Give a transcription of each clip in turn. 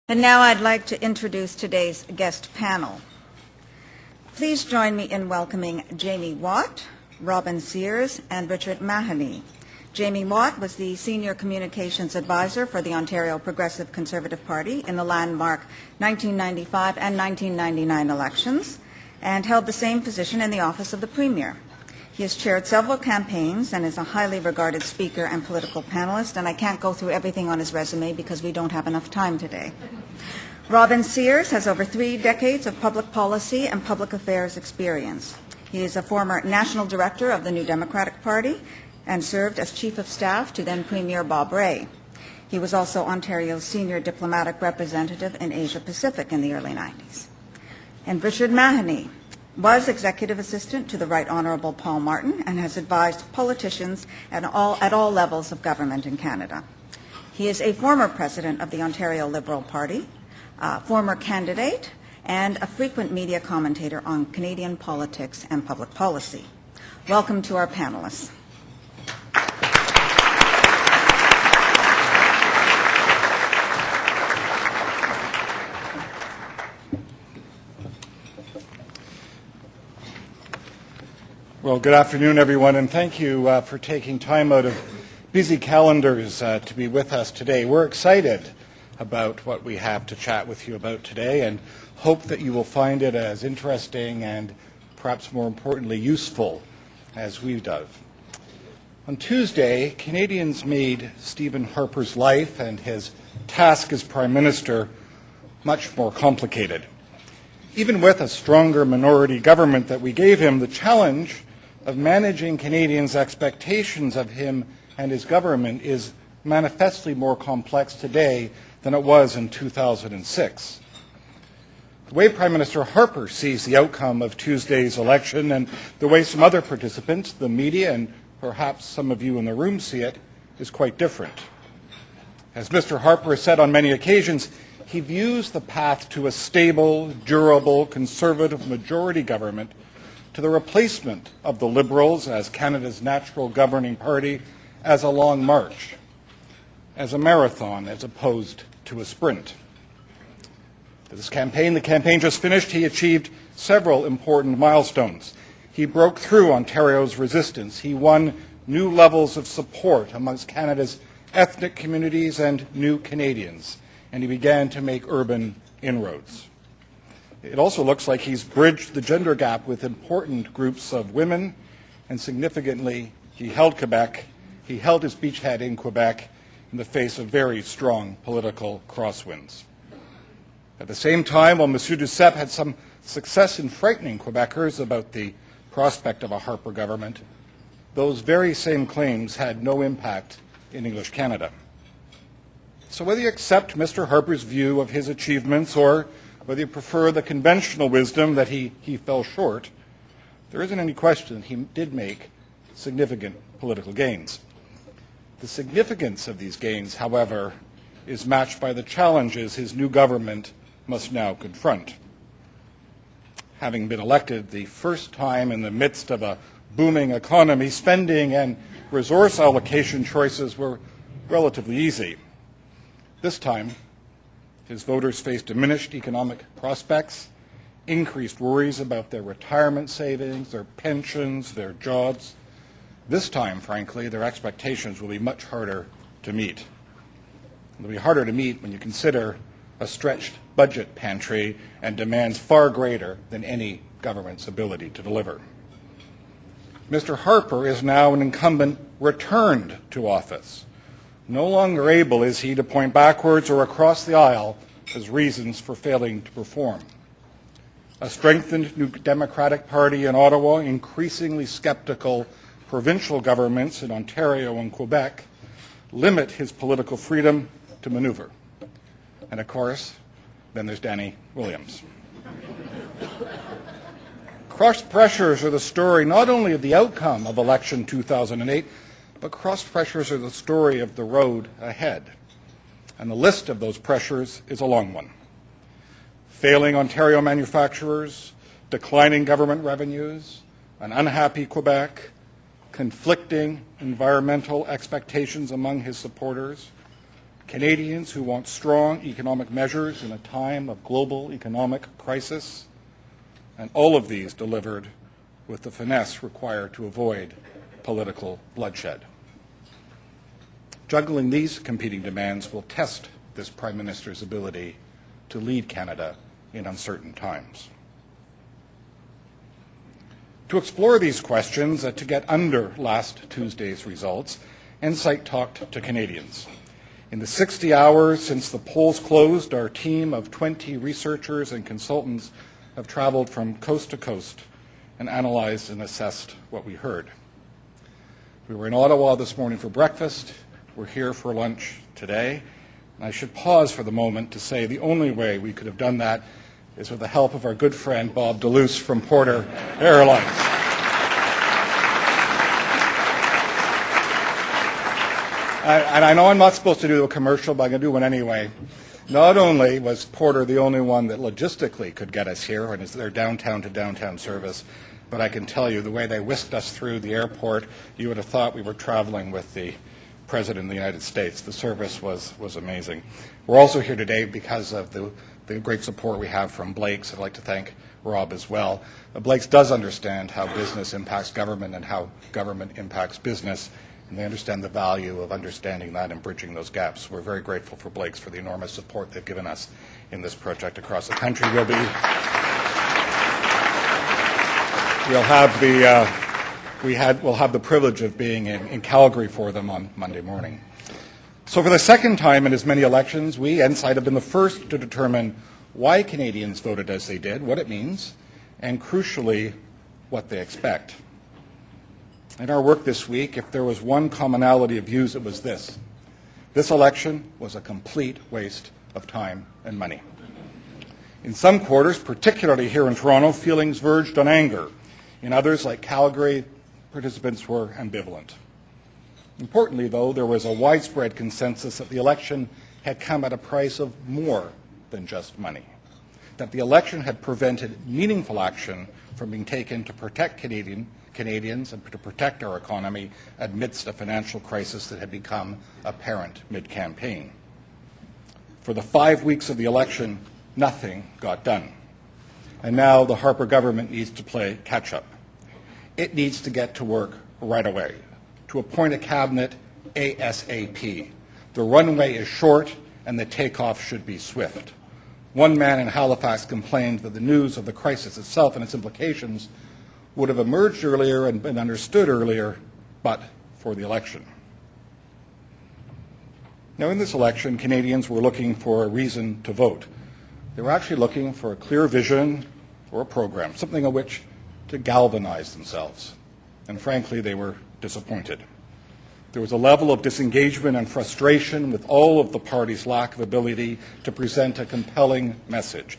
And now I'd like to introduce today's guest panel. Please join me in welcoming Jamie Watt, Robin Sears, and Richard Mahoney. Jamie Watt was the Senior Communications Advisor for the Ontario Progressive Conservative Party in the landmark 1995 and 1999 elections, and held the same position in the office of the Premier. He has chaired several campaigns and is a highly regarded speaker and political panelist, and I can't go through everything on his resume because we don't have enough time today. Robin Sears has over 3 decades of public policy and public affairs experience. He is a former national director of the New Democratic Party and served as Chief of Staff to then Premier Bob Rae. He was also Ontario's senior diplomatic representative in Asia Pacific in the early 90s. And Richard Mahoney was Executive Assistant to the Right Honourable Paul Martin and has advised politicians at all levels of government in Canada. He is a former president of the Ontario Liberal Party, former candidate, and a frequent media commentator on Canadian politics and public policy. Welcome to our panelists. Well, good afternoon, everyone, and thank you for taking time out of busy calendars to be with us today. We're excited about what we have to chat with you about today and hope that you will find it as interesting and perhaps more importantly useful as we do. On Tuesday, Canadians made Stephen Harper's life and his task as Prime Minister much more complicated. Even with a stronger minority government that we gave him, the challenge of managing Canadians' expectations of him and his government is manifestly more complex today than it was in 2006. The way Prime Minister Harper sees the outcome of Tuesday's election and the way some other participants, the media, and perhaps some of you in the room see it, is quite different. As Mr. Harper has said on many occasions, he views the path to a stable, durable, conservative majority government to the replacement of the Liberals as Canada's natural governing party as a long march, as a marathon as opposed to a sprint. The campaign just finished, he achieved several important milestones. He broke through Ontario's resistance. He won new levels of support amongst Canada's ethnic communities and new Canadians, and he began to make urban inroads. It also looks like he's bridged the gender gap with important groups of women, and significantly, he held his beachhead in Quebec in the face of very strong political crosswinds. At the same time, while Monsieur Duceppe had some success in frightening Quebecers about the prospect of a Harper government, those very same claims had no impact in English Canada. So whether you accept Mr. Harper's view of his achievements or whether you prefer the conventional wisdom that he fell short, there isn't any question that he did make significant political gains. The significance of these gains, however, is matched by the challenges his new government must now confront. Having been elected the first time in the midst of a booming economy, spending and resource allocation choices were relatively easy. This time, his voters face diminished economic prospects, increased worries about their retirement savings, their pensions, their jobs. This time, frankly, their expectations will be much harder to meet. They'll be harder to meet when you consider a stretched budget pantry and demands far greater than any government's ability to deliver. Mr. Harper is now an incumbent returned to office. No longer able is he to point backwards or across the aisle as reasons for failing to perform. A strengthened New Democratic Party in Ottawa, increasingly skeptical provincial governments in Ontario and Quebec limit his political freedom to maneuver. And of course, then there's Danny Williams. Cross pressures are the story not only of the outcome of election 2008, but cross pressures are the story of the road ahead. And the list of those pressures is a long one. Failing Ontario manufacturers, declining government revenues, an unhappy Quebec, conflicting environmental expectations among his supporters, Canadians who want strong economic measures in a time of global economic crisis, and all of these delivered with the finesse required to avoid political bloodshed. Juggling these competing demands will test this Prime Minister's ability to lead Canada in uncertain times. To explore these questions, to get under last Tuesday's results, Insight talked to Canadians. In the 60 hours since the polls closed, our team of 20 researchers and consultants have traveled from coast to coast and analyzed and assessed what we heard. We were in Ottawa this morning for breakfast. We're here for lunch today. And I should pause for the moment to say the only way we could have done that is with the help of our good friend Bob Deluce from Porter Airlines. And I know I'm not supposed to do a commercial, but I'm going to do one anyway. Not only was Porter the only one that logistically could get us here, and is their downtown to downtown service, but I can tell you the way they whisked us through the airport, you would have thought we were traveling with the President of the United States. The service was amazing. We're also here today because of the great support we have from Blake's. I'd like to thank Rob as well. Blake's does understand how business impacts government and how government impacts business, and they understand the value of understanding that and bridging those gaps. We're very grateful for Blake's for the enormous support they've given us in this project across the country. We'll have the privilege of being in Calgary for them on Monday morning. So for the second time in as many elections, we, Insight, have been the first to determine why Canadians voted as they did, what it means, and crucially, what they expect. In our work this week, if there was one commonality of views, it was this. This election was a complete waste of time and money. In some quarters, particularly here in Toronto, feelings verged on anger. In others, like Calgary, participants were ambivalent. Importantly, though, there was a widespread consensus that the election had come at a price of more than just money, that the election had prevented meaningful action from being taken to protect Canadians and to protect our economy amidst a financial crisis that had become apparent mid-campaign. For the 5 weeks of the election, nothing got done. And now the Harper government needs to play catch-up. It needs to get to work right away, to appoint a cabinet ASAP. The runway is short and the takeoff should be swift. One man in Halifax complained that the news of the crisis itself and its implications would have emerged earlier and been understood earlier, but for the election. Now, in this election, Canadians were looking for a reason to vote. They were actually looking for a clear vision or a program, something on which to galvanize themselves. And frankly, they were disappointed. There was a level of disengagement and frustration with all of the parties' lack of ability to present a compelling message.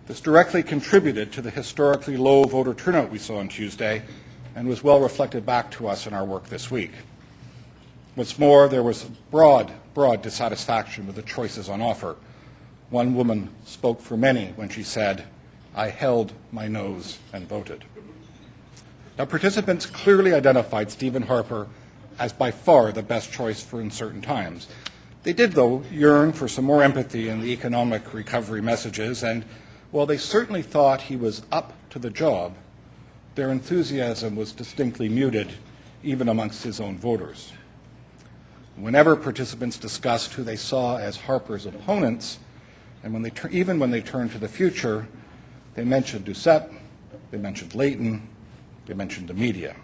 This directly contributed to the historically low voter turnout we saw on Tuesday and was well reflected back to us in our work this week. What's more, there was broad dissatisfaction with the choices on offer. One woman spoke for many when she said, "I held my nose and voted." Now, participants clearly identified Stephen Harper as by far the best choice for uncertain times. They did, though, yearn for some more empathy in the economic recovery messages, and while they certainly thought he was up to the job, their enthusiasm was distinctly muted, even amongst his own voters. Whenever participants discussed who they saw as Harper's opponents, and even when they turned to the future, they mentioned Doucette, they mentioned Layton, they mentioned the media.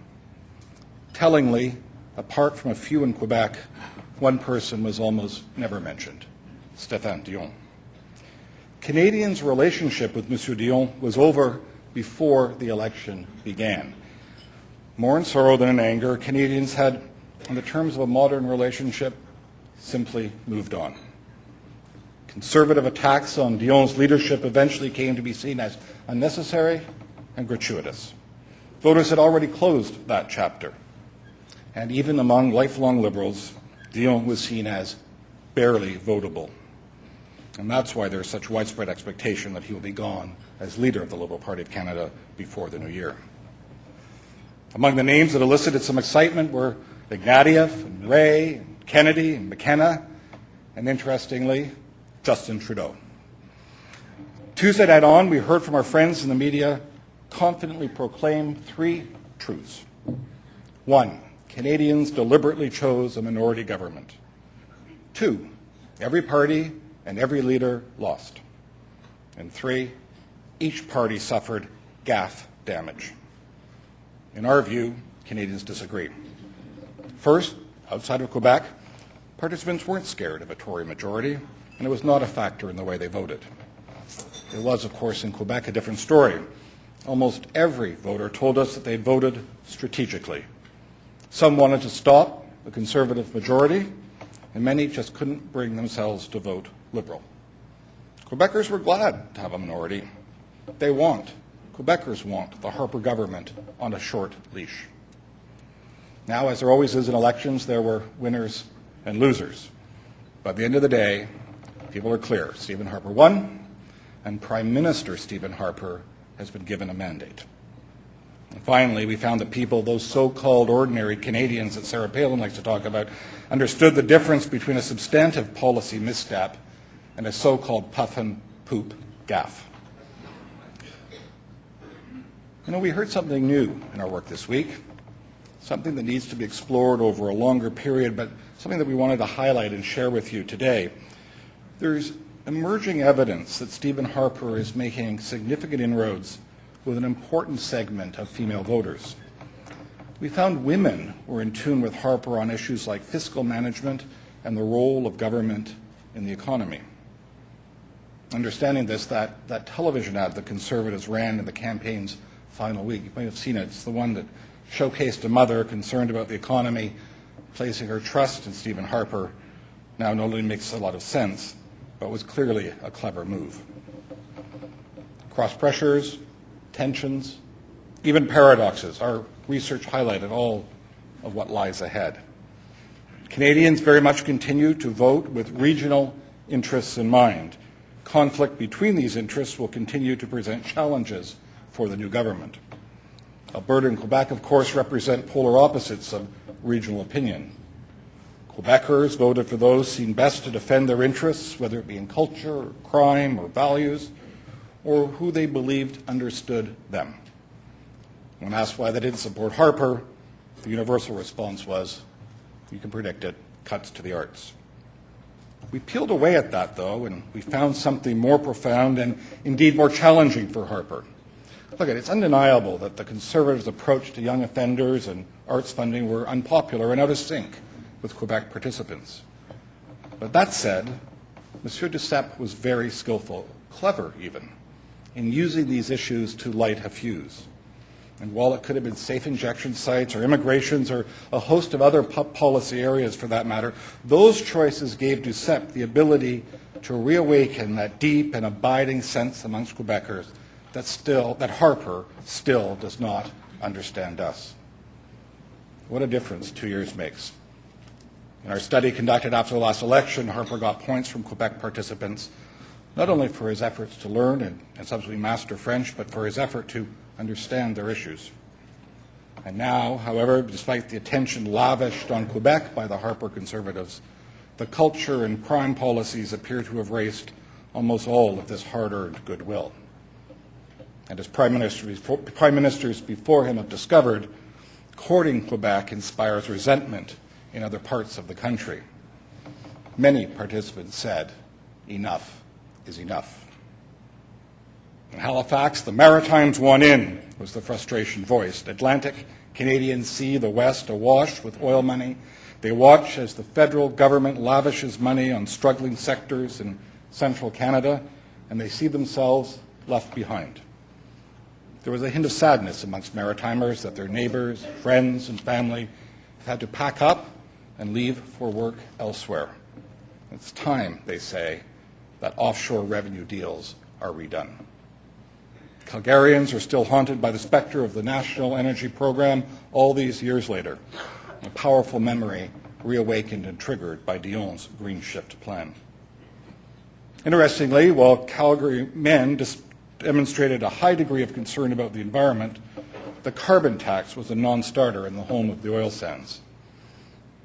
Tellingly, apart from a few in Quebec, one person was almost never mentioned, Stéphane Dion. Canadians' relationship with Monsieur Dion was over before the election began. More in sorrow than in anger, Canadians had, in the terms of a modern relationship, simply moved on. Conservative attacks on Dion's leadership eventually came to be seen as unnecessary and gratuitous. Voters had already closed that chapter. And even among lifelong Liberals, Dion was seen as barely votable. And that's why there's such widespread expectation that he will be gone as leader of the Liberal Party of Canada before the new year. Among the names that elicited some excitement were Ignatieff and Ray, and Kennedy and McKenna, and interestingly, Justin Trudeau. Tuesday night on, we heard from our friends in the media confidently proclaim three truths. One, Canadians deliberately chose a minority government. Two, every party and every leader lost. And three, each party suffered gaffe damage. In our view, Canadians disagree. First, outside of Quebec, participants weren't scared of a Tory majority, and it was not a factor in the way they voted. It was, of course, in Quebec a different story. Almost every voter told us that they voted strategically. Some wanted to stop the Conservative majority, and many just couldn't bring themselves to vote Liberal. Quebecers were glad to have a minority. Quebecers want the Harper government on a short leash. Now, as there always is in elections, there were winners and losers. By the end of the day, people are clear. Stephen Harper won, and Prime Minister Stephen Harper has been given a mandate. And finally, we found that people, those so-called ordinary Canadians that Sarah Palin likes to talk about, understood the difference between a substantive policy misstep and a so-called puff and poop gaffe. You know, we heard something new in our work this week, something that needs to be explored over a longer period, but something that we wanted to highlight and share with you today. There's emerging evidence that Stephen Harper is making significant inroads with an important segment of female voters. We found women were in tune with Harper on issues like fiscal management and the role of government in the economy. Understanding this, that television ad the Conservatives ran in the campaign's final week, you might have seen it, it's the one that showcased a mother concerned about the economy, placing her trust in Stephen Harper, now not only makes a lot of sense, but was clearly a clever move. Cross pressures, tensions, even paradoxes. Our research highlighted all of what lies ahead. Canadians very much continue to vote with regional interests in mind. Conflict between these interests will continue to present challenges for the new government. Alberta and Quebec, of course, represent polar opposites of regional opinion. Quebecers voted for those seen best to defend their interests, whether it be in culture, or crime, or values, or who they believed understood them. When asked why they didn't support Harper, the universal response was, you can predict it, cuts to the arts. We peeled away at that, though, and we found something more profound and indeed more challenging for Harper. Look, it's undeniable that the Conservatives' approach to young offenders and arts funding were unpopular and out of sync with Quebec participants. But that said, Monsieur Duceppe was very skillful, clever even, in using these issues to light a fuse. And while it could have been safe injection sites or immigrations or a host of other policy areas for that matter, those choices gave Duceppe the ability to reawaken that deep and abiding sense amongst Quebecers that Harper still does not understand us. What a difference 2 years makes. In our study conducted after the last election, Harper got points from Quebec participants, not only for his efforts to learn and subsequently master French, but for his effort to understand their issues. And now, however, despite the attention lavished on Quebec by the Harper Conservatives, the culture and crime policies appear to have erased almost all of this hard-earned goodwill. And as prime ministers before him have discovered, courting Quebec inspires resentment in other parts of the country. Many participants said, enough is enough. In Halifax, the Maritimes won in, was the frustration voiced. Atlantic Canadians see the West awash with oil money. They watch as the federal government lavishes money on struggling sectors in central Canada, and they see themselves left behind. There was a hint of sadness amongst Maritimers that their neighbours, friends, and family have had to pack up and leave for work elsewhere. It's time, they say, that offshore revenue deals are redone. Calgarians are still haunted by the spectre of the National Energy Program all these years later, a powerful memory reawakened and triggered by Dion's Green Shift plan. Interestingly, while Calgary men demonstrated a high degree of concern about the environment, the carbon tax was a non-starter in the home of the oil sands.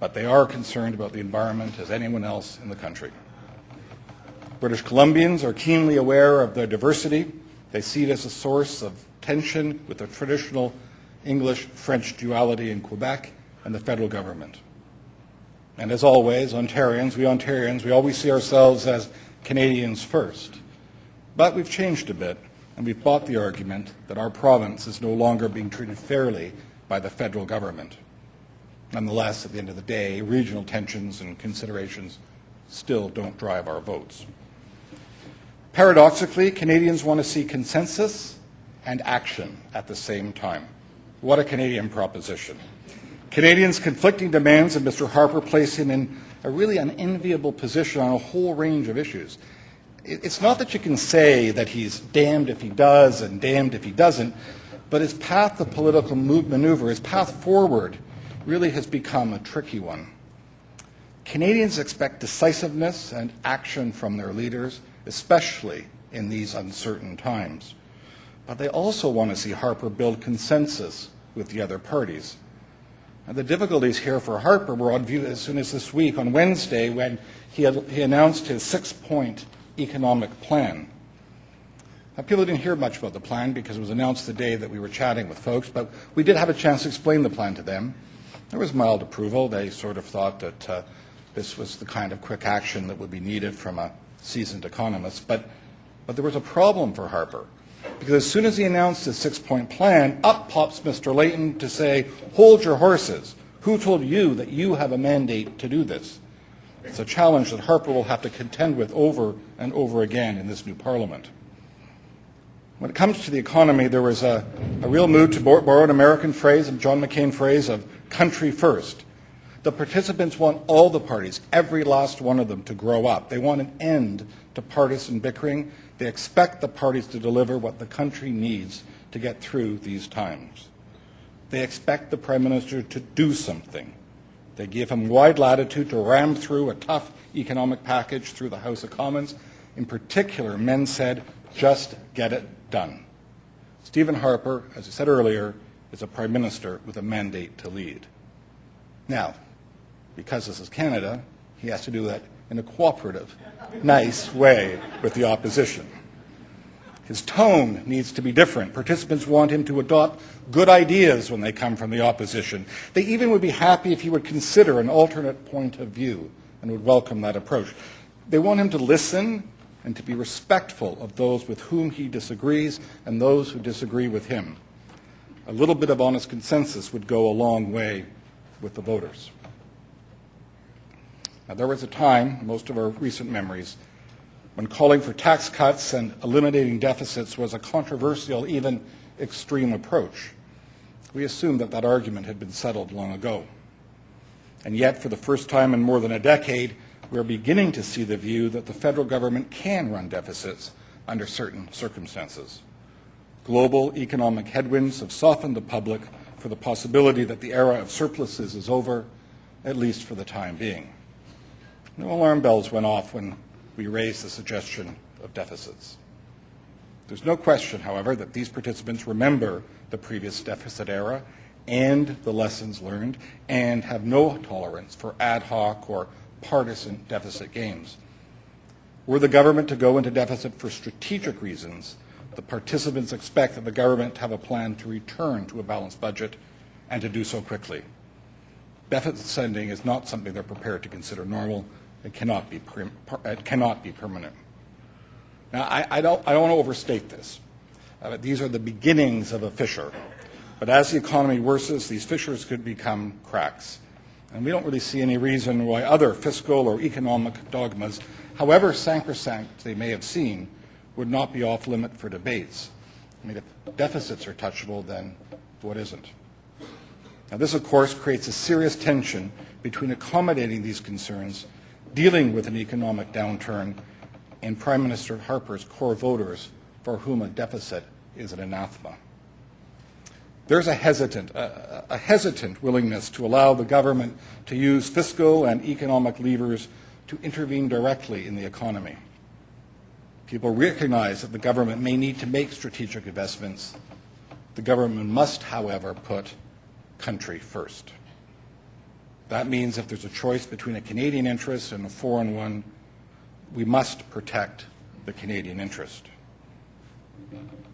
but they are concerned about the environment as anyone else in the country. British Columbians are keenly aware of their diversity. They see it as a source of tension with the traditional English-French duality in Quebec and the federal government. And as always, Ontarians, we always see ourselves as Canadians first. But we've changed a bit, and we've bought the argument that our province is no longer being treated fairly by the federal government. Nonetheless, at the end of the day, regional tensions and considerations still don't drive our votes. Paradoxically, Canadians want to see consensus and action at the same time. What a Canadian proposition. Canadians' conflicting demands of Mr. Harper place him in a really unenviable position on a whole range of issues. It's not that you can say that he's damned if he does and damned if he doesn't, but his path of political maneuver, his path forward, really has become a tricky one. Canadians expect decisiveness and action from their leaders, especially in these uncertain times. But they also want to see Harper build consensus with the other parties. And the difficulties here for Harper were on view as soon as this week, on Wednesday, when he announced his 6-point economic plan. Now, people didn't hear much about the plan because it was announced the day that we were chatting with folks, but we did have a chance to explain the plan to them. There was mild approval. They sort of thought that this was the kind of quick action that would be needed from a seasoned economist. But there was a problem for Harper, because as soon as he announced his 6-point plan, up pops Mr. Layton to say, hold your horses. Who told you that you have a mandate to do this? It's a challenge that Harper will have to contend with over and over again in this new Parliament. When it comes to the economy, there was a real mood, to borrow an American phrase, a John McCain phrase, of country first. The participants want all the parties, every last one of them, to grow up. They want an end to partisan bickering. They expect the parties to deliver what the country needs to get through these times. They expect the Prime Minister to do something. They give him wide latitude to ram through a tough economic package through the House of Commons. In particular, men said, just get it done. Stephen Harper, as I said earlier, is a Prime Minister with a mandate to lead. Now, because this is Canada, he has to do that in a cooperative, nice way with the opposition. His tone needs to be different. Participants want him to adopt good ideas when they come from the opposition. They even would be happy if he would consider an alternate point of view and would welcome that approach. They want him to listen and to be respectful of those with whom he disagrees and those who disagree with him. A little bit of honest consensus would go a long way with the voters. Now, there was a time, most of our recent memories, when calling for tax cuts and eliminating deficits was a controversial, even extreme approach. We assumed that that argument had been settled long ago. And yet, for the first time in more than a decade, we are beginning to see the view that the federal government can run deficits under certain circumstances. Global economic headwinds have softened the public for the possibility that the era of surpluses is over, at least for the time being. No alarm bells went off when we raised the suggestion of deficits. There's no question, however, that these participants remember the previous deficit era and the lessons learned and have no tolerance for ad hoc or partisan deficit games. Were the government to go into deficit for strategic reasons, the participants expect that the government have a plan to return to a balanced budget and to do so quickly. Deficit spending is not something they're prepared to consider normal. It cannot be permanent. Now, I don't want to overstate this. These are the beginnings of a fissure. But as the economy worsens, these fissures could become cracks. And we don't really see any reason why other fiscal or economic dogmas, however sacrosanct they may have seemed, would not be off limit for debates. I mean, if deficits are touchable, then what isn't? Now, this, of course, creates a serious tension between accommodating these concerns, dealing with an economic downturn, and Prime Minister Harper's core voters, for whom a deficit is an anathema. There's a hesitant willingness to allow the government to use fiscal and economic levers to intervene directly in the economy. People recognize that the government may need to make strategic investments. The government must, however, put country first. That means if there's a choice between a Canadian interest and a foreign one, we must protect the Canadian interest.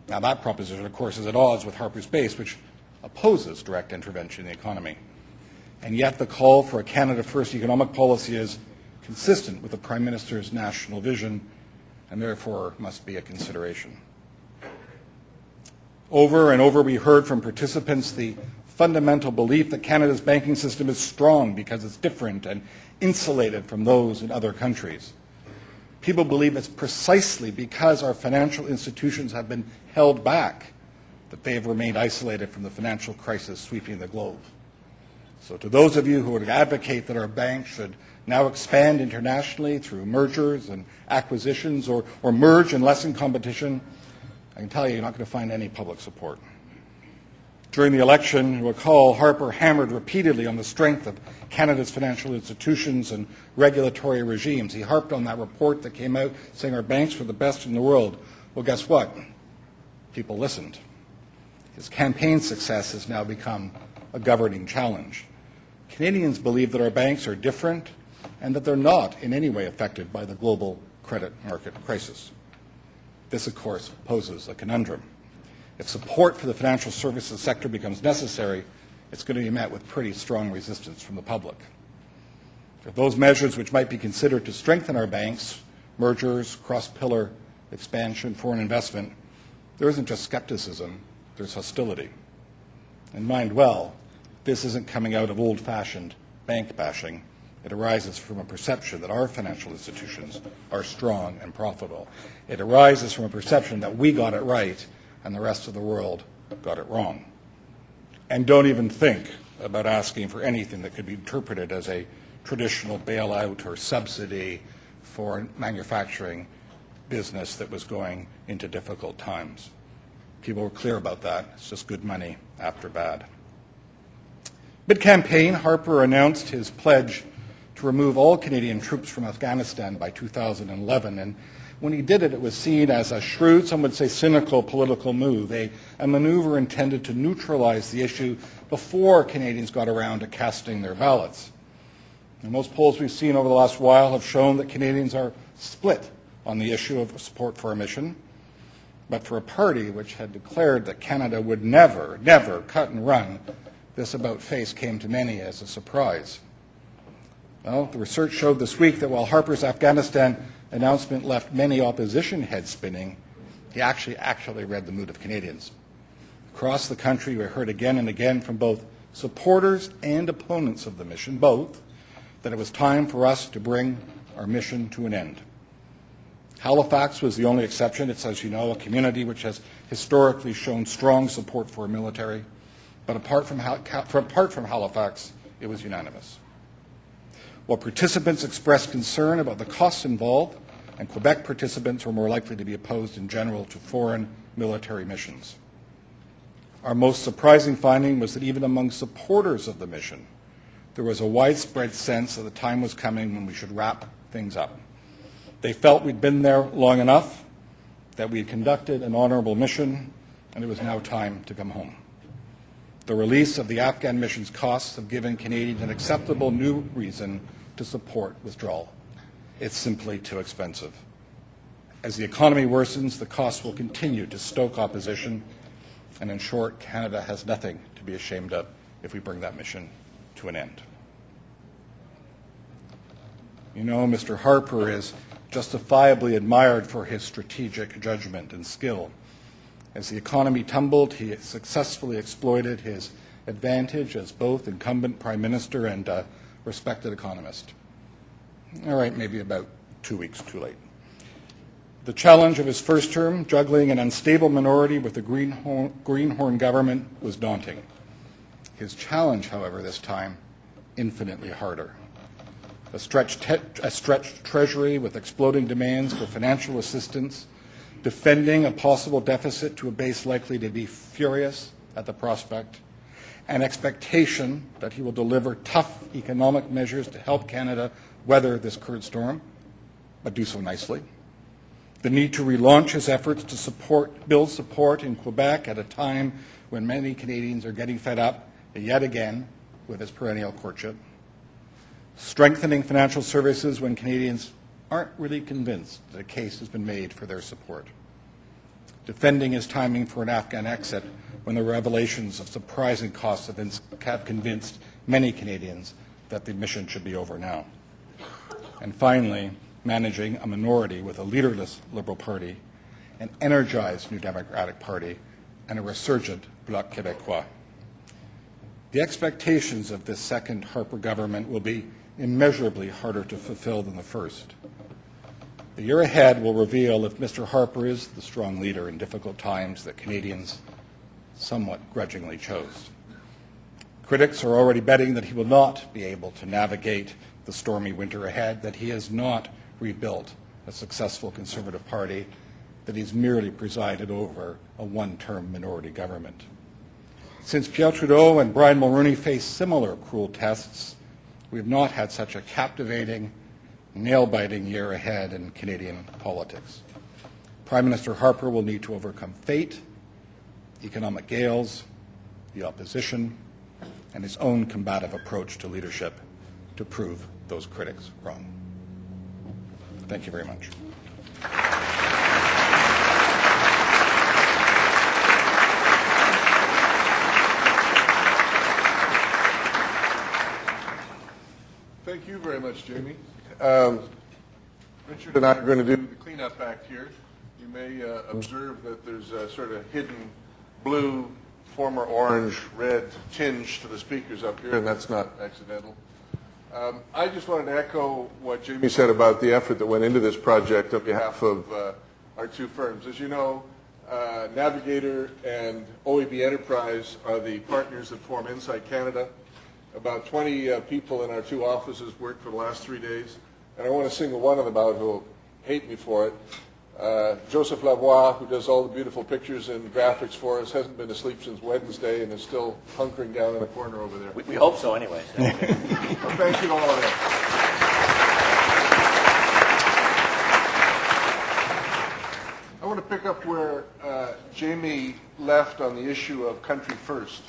Now, that proposition, of course, is at odds with Harper's base, which opposes direct intervention in the economy. And yet the call for a Canada First economic policy is consistent with the Prime Minister's national vision and therefore must be a consideration. Over and over we heard from participants the fundamental belief that Canada's banking system is strong because it's different and insulated from those in other countries. People believe it's precisely because our financial institutions have been held back that they have remained isolated from the financial crisis sweeping the globe. So to those of you who would advocate that our banks should now expand internationally through mergers and acquisitions or merge and lessen competition, I can tell you you're not going to find any public support. During the election, you'll recall Harper hammered repeatedly on the strength of Canada's financial institutions and regulatory regimes. He harped on that report that came out saying our banks were the best in the world. Well, guess what? People listened. His campaign success has now become a governing challenge. Canadians believe that our banks are different and that they're not in any way affected by the global credit market crisis. This, of course, poses a conundrum. If support for the financial services sector becomes necessary, it's going to be met with pretty strong resistance from the public. If those measures which might be considered to strengthen our banks, mergers, cross-pillar expansion, foreign investment, there isn't just skepticism, there's hostility. And mind well, this isn't coming out of old-fashioned bank bashing. It arises from a perception that our financial institutions are strong and profitable. It arises from a perception that we got it right and the rest of the world got it wrong. And don't even think about asking for anything that could be interpreted as a traditional bailout or subsidy for manufacturing business that was going into difficult times. People were clear about that. It's just good money after bad. Mid-campaign, Harper announced his pledge to remove all Canadian troops from Afghanistan by 2011. And when he did it, it was seen as a shrewd, some would say cynical political move, a maneuver intended to neutralize the issue before Canadians got around to casting their ballots. And most polls we've seen over the last while have shown that Canadians are split on the issue of support for our mission. But for a party which had declared that Canada would never, never cut and run, this about-face came to many as a surprise. Well, the research showed this week that while Harper's Afghanistan announcement left many opposition heads spinning, he actually read the mood of Canadians. Across the country, we heard again and again from both supporters and opponents of the mission, both, that it was time for us to bring our mission to an end. Halifax was the only exception. It's, as you know, a community which has historically shown strong support for our military. But apart from Halifax, it was unanimous. While participants expressed concern about the costs involved, and Quebec participants were more likely to be opposed in general to foreign military missions. Our most surprising finding was that even among supporters of the mission, there was a widespread sense that the time was coming when we should wrap things up. They felt we'd been there long enough, that we had conducted an honorable mission, and it was now time to come home. The release of the Afghan mission's costs have given Canadians an acceptable new reason to support withdrawal. It's simply too expensive. As the economy worsens, the costs will continue to stoke opposition, and in short, Canada has nothing to be ashamed of if we bring that mission to an end. You know, Mr. Harper is justifiably admired for his strategic judgment and skill. As the economy tumbled, he successfully exploited his advantage as both incumbent Prime Minister and a respected economist. All right, maybe about 2 weeks too late. The challenge of his first term, juggling an unstable minority with the Greenhorn government, was daunting. His challenge, however, this time, infinitely harder. A stretched treasury with exploding demands for financial assistance, defending a possible deficit to a base likely to be furious at the prospect, an expectation that he will deliver tough economic measures to help Canada weather this current storm, but do so nicely. The need to relaunch his efforts to build support in Quebec at a time when many Canadians are getting fed up, yet again, with his perennial courtship. strengthening financial services when Canadians aren't really convinced that a case has been made for their support, defending his timing for an Afghan exit when the revelations of surprising costs have convinced many Canadians that the mission should be over now, and finally, managing a minority with a leaderless Liberal Party, an energized New Democratic Party, and a resurgent Bloc Québécois. The expectations of this second Harper government will be immeasurably harder to fulfill than the first. The year ahead will reveal if Mr. Harper is the strong leader in difficult times that Canadians somewhat grudgingly chose. Critics are already betting that he will not be able to navigate the stormy winter ahead, that he has not rebuilt a successful Conservative Party, that he's merely presided over a one-term minority government. Since Pierre Trudeau and Brian Mulroney faced similar cruel tests, we have not had such a captivating, nail-biting year ahead in Canadian politics. Prime Minister Harper will need to overcome fate, economic gales, the opposition, and his own combative approach to leadership to prove those critics wrong. Thank you very much. Thank you very much, Jamie. Richard and I are going to do the cleanup act here. You may observe that there's a sort of hidden blue, former orange, red tinge to the speakers up here, and that's not accidental. I just wanted to echo what Jamie said about the effort that went into this project on behalf of our two firms. As you know, Navigator and OEB Enterprise are the partners that form Insight Canada. About 20 people in our two offices worked for the last 3 days, and I want to single one of them out who will hate me for it. Joseph Lavoie, who does all the beautiful pictures and graphics for us, hasn't been asleep since Wednesday and is still hunkering down in a corner over there. We hope so anyway. So. Well, thank you to all of them. I want to pick up where Jamie left on the issue of country first.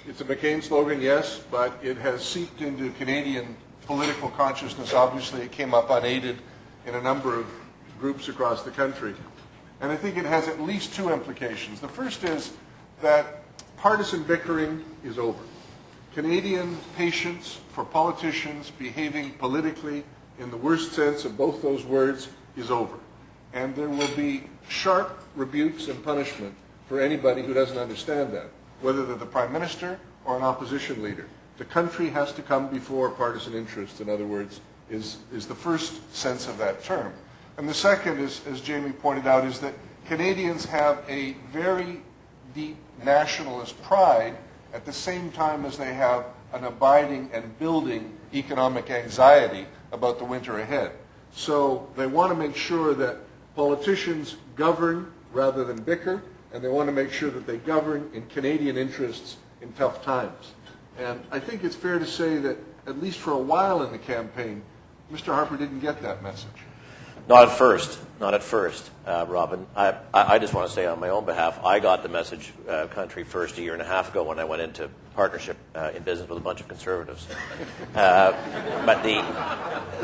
It's a McCain slogan, yes, but it has seeped into Canadian political consciousness. Obviously, it came up unaided in a number of groups across the country. And I think it has at least two implications. The first is that partisan bickering is over. Canadian patience for politicians behaving politically in the worst sense of both those words is over. And there will be sharp rebukes and punishment for anybody who doesn't understand that, whether they're the Prime Minister or an opposition leader. The country has to come before partisan interest, in other words, is the first sense of that term. And the second, is, as Jamie pointed out, is that Canadians have a very deep nationalist pride at the same time as they have an abiding and building economic anxiety about the winter ahead. So they want to make sure that politicians govern rather than bicker, and they want to make sure that they govern in Canadian interests in tough times. And I think it's fair to say that, at least for a while in the campaign, Mr. Harper didn't get that message. Not at first, Robin. I just want to say on my own behalf, I got the message country first a year and a half ago when I went into partnership in business with a bunch of Conservatives. So I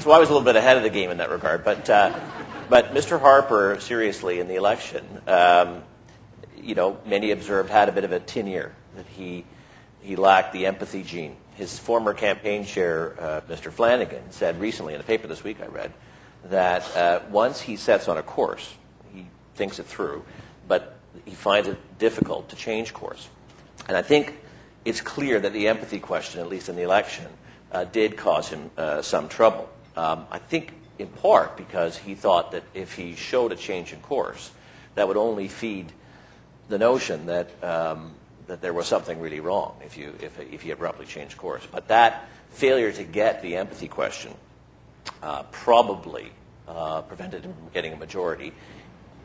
was a little bit ahead of the game in that regard. But Mr. Harper, seriously, in the election, many observed had a bit of a tin ear, that he lacked the empathy gene. His former campaign chair, Mr. Flanagan, said recently in a paper this week I read that once he sets on a course, he thinks it through, but he finds it difficult to change course. And I think it's clear that the empathy question, at least in the election, did cause him some trouble. I think in part because he thought that if he showed a change in course, that would only feed the notion that that there was something really wrong if you abruptly changed course. But that failure to get the empathy question probably prevented him from getting a majority,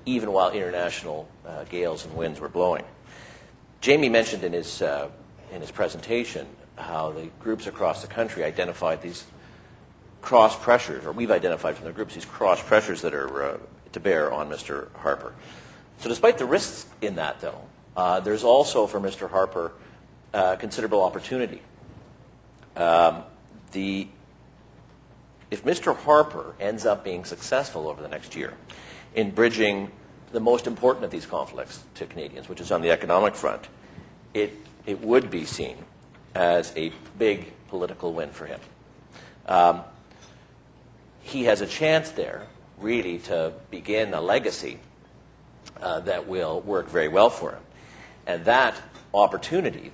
even while international gales and winds were blowing. Jamie mentioned in his presentation how the groups across the country identified these cross pressures, or we've identified from the groups these cross pressures that are to bear on Mr. Harper. So despite the risks in that, though, there's also for Mr. Harper considerable opportunity. The if Mr. Harper ends up being successful over the next year in bridging the most important of these conflicts to Canadians, which is on the economic front, it would be seen as a big political win for him. He has a chance there, really, to begin a legacy that will work very well for him. And that opportunity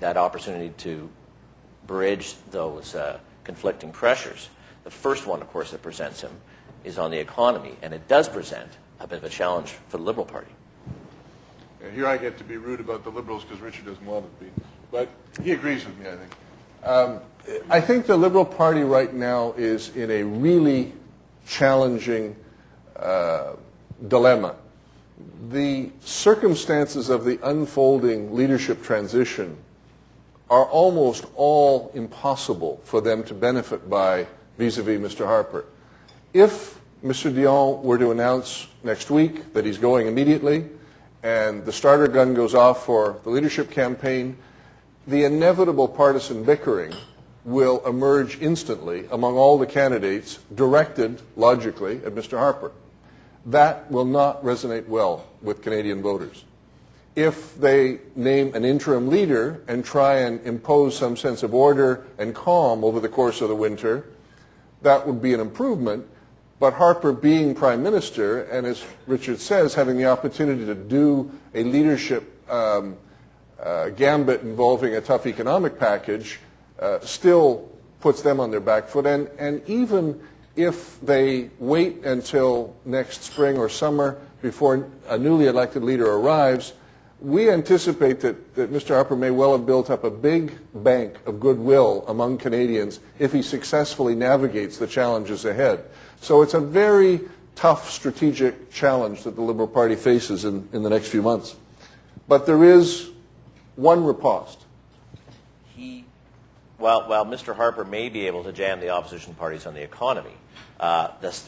to bridge those conflicting pressures, the first one, of course, that presents him is on the economy, and it does present a bit of a challenge for the Liberal Party. And here I get to be rude about the Liberals because Richard doesn't want to be, but he agrees with me, I think. I think the Liberal Party right now is in a really challenging dilemma. The circumstances of the unfolding leadership transition are almost all impossible for them to benefit by vis-a-vis Mr. Harper. If Mr. Dion were to announce next week that he's going immediately and the starter gun goes off for the leadership campaign, the inevitable partisan bickering will emerge instantly among all the candidates directed, logically, at Mr. Harper. That will not resonate well with Canadian voters. If they name an interim leader and try and impose some sense of order and calm over the course of the winter, that would be an improvement. But Harper being Prime Minister, and as Richard says, having the opportunity to do a leadership gambit involving a tough economic package, still puts them on their back foot. And even if they wait until next spring or summer before a newly elected leader arrives, we anticipate that Mr. Harper may well have built up a big bank of goodwill among Canadians if he successfully navigates the challenges ahead. So it's a very tough strategic challenge that the Liberal Party faces in the next few months. But there is one riposte. While Mr. Harper may be able to jam the opposition parties on the economy,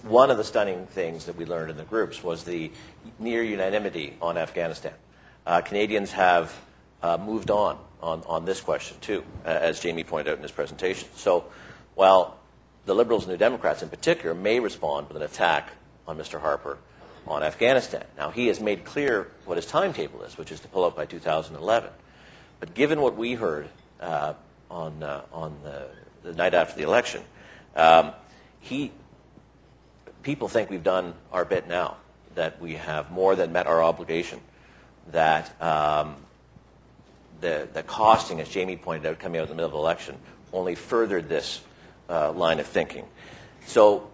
one of the stunning things that we learned in the groups was the near unanimity on Afghanistan. Canadians have moved on this question too, as Jamie pointed out in his presentation. So while the Liberals and New Democrats in particular may respond with an attack on Mr. Harper on Afghanistan. Now, he has made clear what his timetable is, which is to pull out by 2011. But given what we heard on the night after the election, people think we've done our bit now, that we have more than met our obligation, that the costing, as Jamie pointed out, coming out in the middle of the election, only furthered this line of thinking. So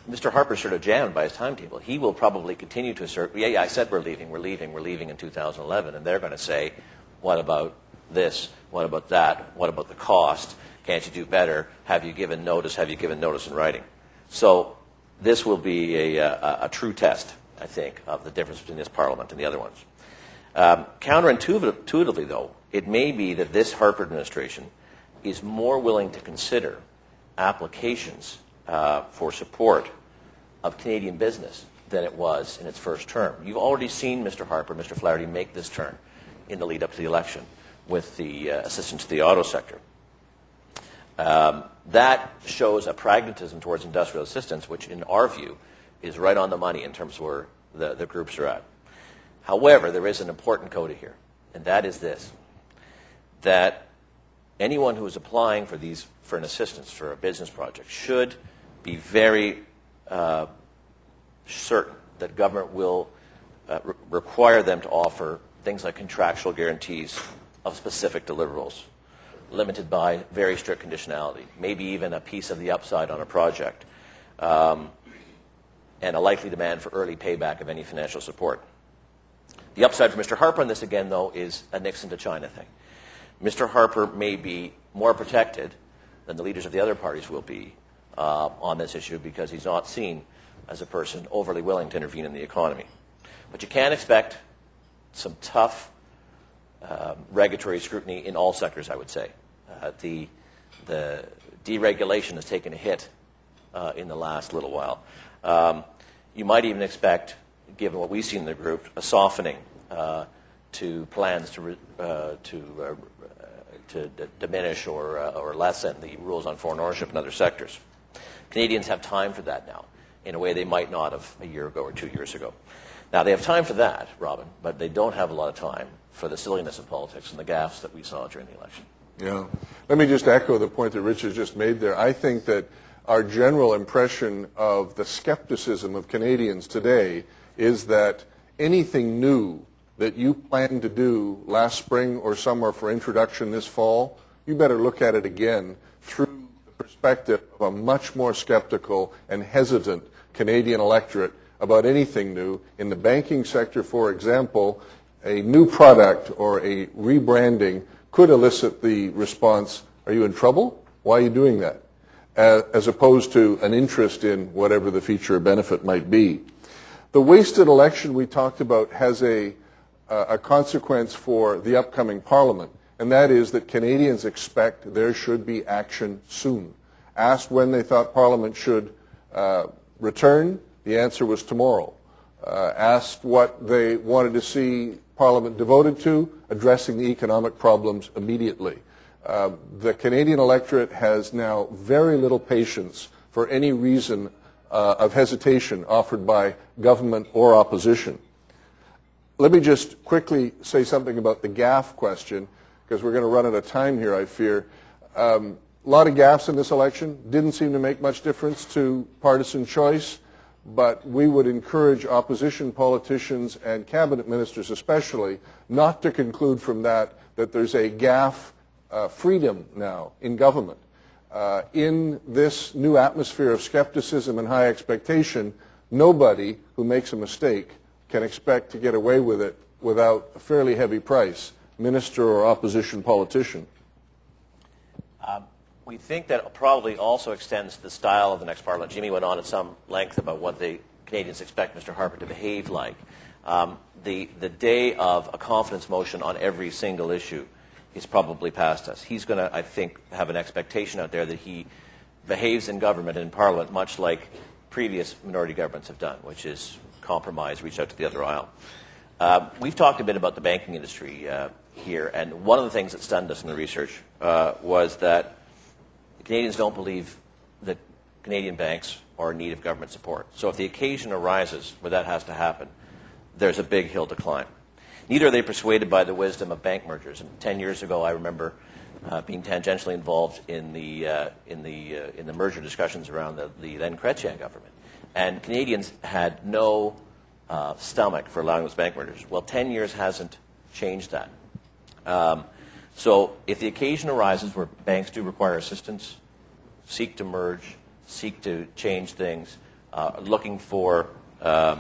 Mr. Harper's sort of jammed by his timetable. He will probably continue to assert, yeah, I said we're leaving in 2011, and they're going to say, what about this? What about that? What about the cost? Can't you do better? Have you given notice? Have you given notice in writing? So this will be a true test, I think, of the difference between this Parliament and the other ones. Counterintuitively, though, it may be that this Harper administration is more willing to consider applications for support of Canadian business than it was in its first term. You've already seen Mr. Harper, Mr. Flaherty make this turn in the lead up to the election with the assistance to the auto sector. That shows a pragmatism towards industrial assistance, which in our view is right on the money in terms of where the groups are at. However, there is an important coda here, and that is this, that anyone who is applying for an assistance for a business project should be very certain that government will require them to offer things like contractual guarantees of specific deliverables, limited by very strict conditionality, maybe even a piece of the upside on a project, and a likely demand for early payback of any financial support. The upside for Mr. Harper on this, again, though, is a Nixon to China thing. Mr. Harper may be more protected than the leaders of the other parties will be on this issue because he's not seen as a person overly willing to intervene in the economy. But you can expect some tough regulatory scrutiny in all sectors, I would say. The deregulation has taken a hit in the last little while. You might even expect, given what we've seen in the group, a softening to plans to diminish or lessen the rules on foreign ownership in other sectors. Canadians have time for that now in a way they might not have a year ago or 2 years ago. Now, they have time for that, Robin, but they don't have a lot of time for the silliness of politics and the gaffes that we saw during the election. Yeah. Let me just echo the point that Richard just made there. I think that our general impression of the skepticism of Canadians today is that anything new that you planned to do last spring or summer for introduction this fall, you better look at it again through the perspective of a much more skeptical and hesitant Canadian electorate about anything new. In the banking sector, for example, a new product or a rebranding could elicit the response, are you in trouble? Why are you doing that? As opposed to an interest in whatever the feature or benefit might be. The wasted election we talked about has a consequence for the upcoming Parliament, and that is that Canadians expect there should be action soon. Asked when they thought Parliament should return, the answer was tomorrow. Asked what they wanted to see Parliament devoted to, addressing the economic problems immediately. The Canadian electorate has now very little patience for any reason of hesitation offered by government or opposition. Let me just quickly say something about the gaffe question, because we're going to run out of time here, I fear. A lot of gaffes in this election didn't seem to make much difference to partisan choice, but we would encourage opposition politicians and cabinet ministers especially not to conclude from that that there's a gaffe freedom now in government. In this new atmosphere of skepticism and high expectation, nobody who makes a mistake can expect to get away with it without a fairly heavy price, minister or opposition politician. We think that probably also extends to the style of the next Parliament. Jimmy went on at some length about what the Canadians expect Mr. Harper to behave like. The day of a confidence motion on every single issue is probably past us. He's going to, I think, have an expectation out there that he behaves in government and in Parliament much like previous minority governments have done, which is compromise, reach out to the other aisle. We've talked a bit about the banking industry here, and one of the things that stunned us in the research was that Canadians don't believe that Canadian banks are in need of government support. So if the occasion arises where that has to happen, there's a big hill to climb. Neither are they persuaded by the wisdom of bank mergers. And 10 years ago, I remember being tangentially involved in the merger discussions around the then Chrétien government. And Canadians had no stomach for allowing those bank mergers. Well, 10 years hasn't changed that. So if the occasion arises where banks do require assistance, seek to merge, seek to change things, looking for a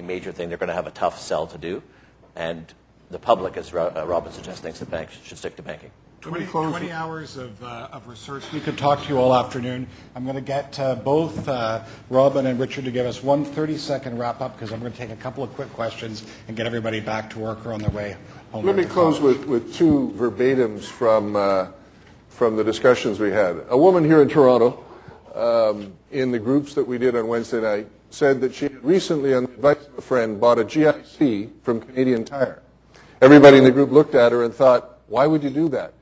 major thing, they're going to have a tough sell to do. And the public, as Robin suggests, thinks that banks should stick to banking. 20 hours of research. We could talk to you all afternoon. I'm going to get both Robin and Richard to give us one 30-second wrap-up, because I'm going to take a couple of quick questions and get everybody back to work or on their way home. Let me close with two verbatims from the discussions we had. A woman here in Toronto, in the groups that we did on Wednesday night, said that she had recently, on the advice of a friend, bought a GIC from Canadian Tire. Everybody in the group looked at her and thought, why would you do that?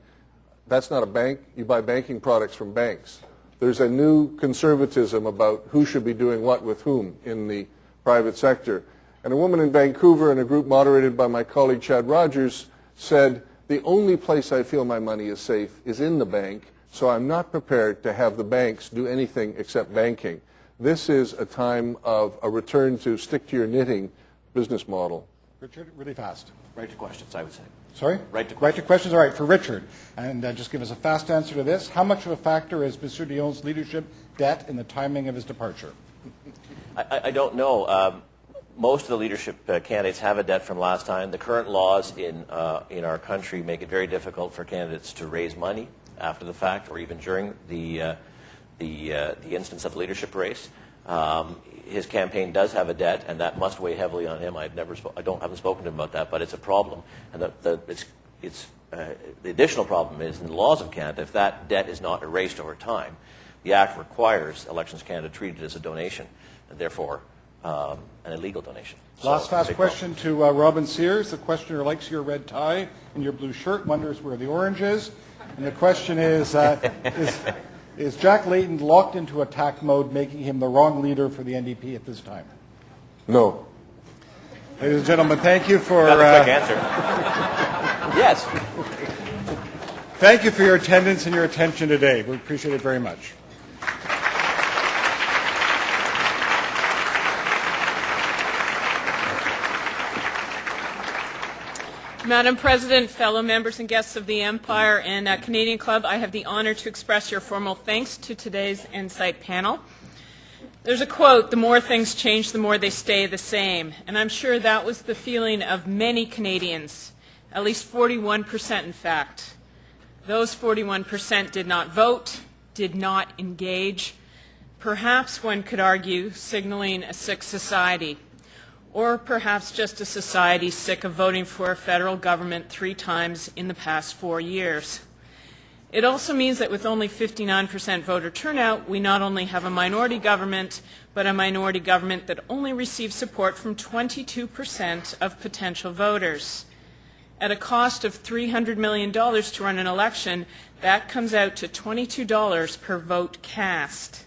That's not a bank. You buy banking products from banks. There's a new conservatism about who should be doing what with whom in the private sector. And a woman in Vancouver in a group moderated by my colleague Chad Rogers said, the only place I feel my money is safe is in the bank, so I'm not prepared to have the banks do anything except banking. This is a time of a return to stick-to-your-knitting business model. Richard, really fast. Right to questions, I would say. Sorry? Right to questions. Right to questions. All right, for Richard. And just give us a fast answer to this. How much of a factor is Mr. Dionne's leadership debt in the timing of his departure? I don't know. Most of the leadership candidates have a debt from last time. The current laws in our country make it very difficult for candidates to raise money after the fact or even during the instance of the leadership race. His campaign does have a debt, and that must weigh heavily on him. haven't spoken to him about that, but it's a problem. And the additional problem is in the laws of Canada, if that debt is not erased over time, the Act requires Elections Canada treat it as a donation, and therefore an illegal donation. Last fast question to Robin Sears. The questioner likes your red tie and your blue shirt, wonders where the orange is. And the question is Is Jack Layton locked into attack mode, making him the wrong leader for the NDP at this time? No. Ladies and gentlemen, thank you for... That's a quick answer. Yes. Thank you for your attendance and your attention today. We appreciate it very much. Madam President, fellow members and guests of the Empire and Canadian Club, I have the honor to express your formal thanks to today's Insight panel. There's a quote, "The more things change, the more they stay the same." And I'm sure that was the feeling of many Canadians, at least 41% in fact. Those 41% did not vote, did not engage, perhaps one could argue signaling a sick society, or perhaps just a society sick of voting for a federal government 3 times in the past 4 years. It also means that with only 59% voter turnout, we not only have a minority government, but a minority government that only receives support from 22% of potential voters. At a cost of $300 million to run an election, that comes out to $22 per vote cast.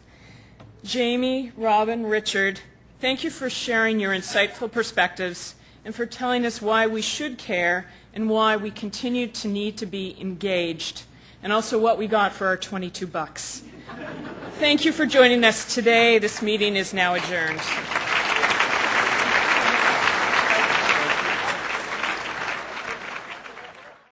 Jamie, Robin, Richard, thank you for sharing your insightful perspectives and for telling us why we should care and why we continue to need to be engaged, and also what we got for our 22 bucks. Thank you for joining us today. This meeting is now adjourned.